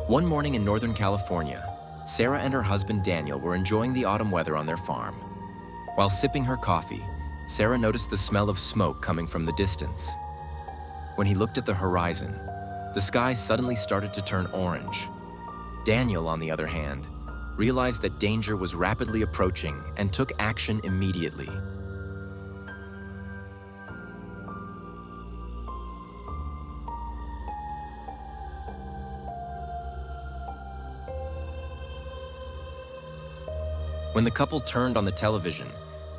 One morning in Northern California, Sarah and her husband Daniel were enjoying the autumn weather on their farm. While sipping her coffee, Sarah noticed the smell of smoke coming from the distance. When he looked at the horizon, the sky suddenly started to turn orange. Daniel, on the other hand, realized that danger was rapidly approaching and took action immediately. When the couple turned on the television,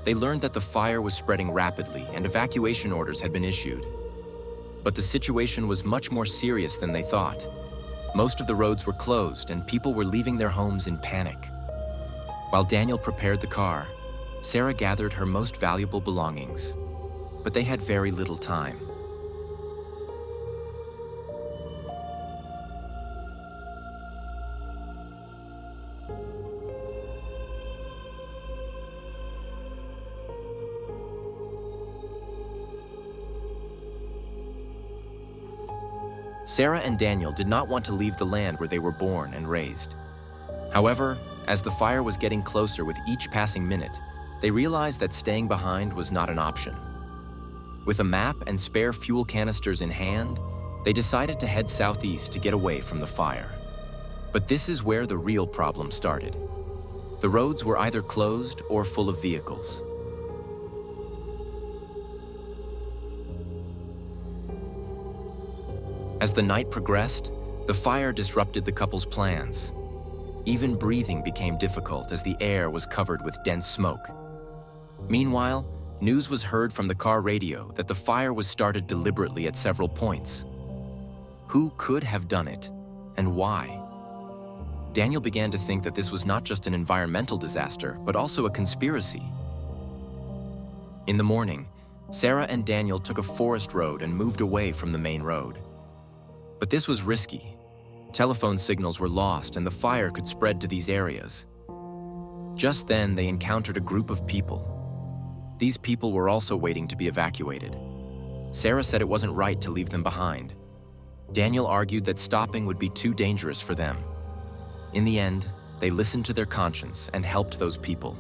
they learned that the fire was spreading rapidly and evacuation orders had been issued. But the situation was much more serious than they thought. Most of the roads were closed and people were leaving their homes in panic. While Daniel prepared the car, Sarah gathered her most valuable belongings, but they had very little time. Sarah and Daniel did not want to leave the land where they were born and raised. However, as the fire was getting closer with each passing minute, they realized that staying behind was not an option. With a map and spare fuel canisters in hand, they decided to head southeast to get away from the fire. But this is where the real problem started. The roads were either closed or full of vehicles. As the night progressed, the fire disrupted the couple's plans. Even breathing became difficult as the air was covered with dense smoke. Meanwhile, news was heard from the car radio that the fire was started deliberately at several points. Who could have done it, and why? Daniel began to think that this was not just an environmental disaster, but also a conspiracy. In the morning, Sarah and Daniel took a forest road and moved away from the main road. But this was risky. Telephone signals were lost and the fire could spread to these areas. Just then, they encountered a group of people. These people were also waiting to be evacuated. Sarah said it wasn't right to leave them behind. Daniel argued that stopping would be too dangerous for them. In the end, they listened to their conscience and helped those people.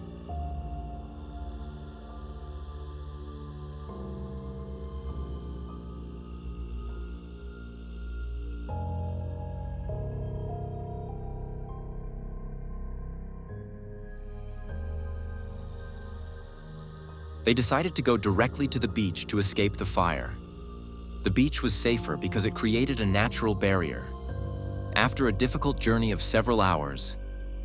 They decided to go directly to the beach to escape the fire. The beach was safer because it created a natural barrier. After a difficult journey of several hours,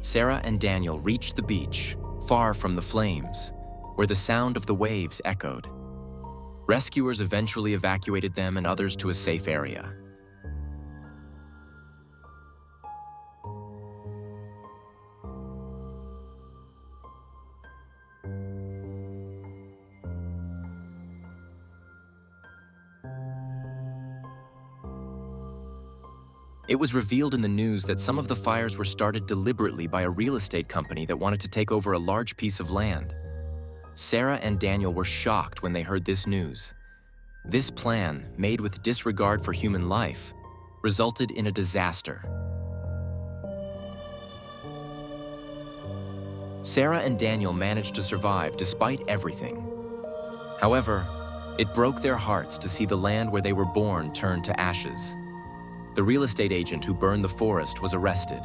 Sarah and Daniel reached the beach, far from the flames, where the sound of the waves echoed. Rescuers eventually evacuated them and others to a safe area. It was revealed in the news that some of the fires were started deliberately by a real estate company that wanted to take over a large piece of land. Sarah and Daniel were shocked when they heard this news. This plan, made with disregard for human life, resulted in a disaster. Sarah and Daniel managed to survive despite everything. However, it broke their hearts to see the land where they were born turn to ashes. The real estate agent who burned the forest was arrested.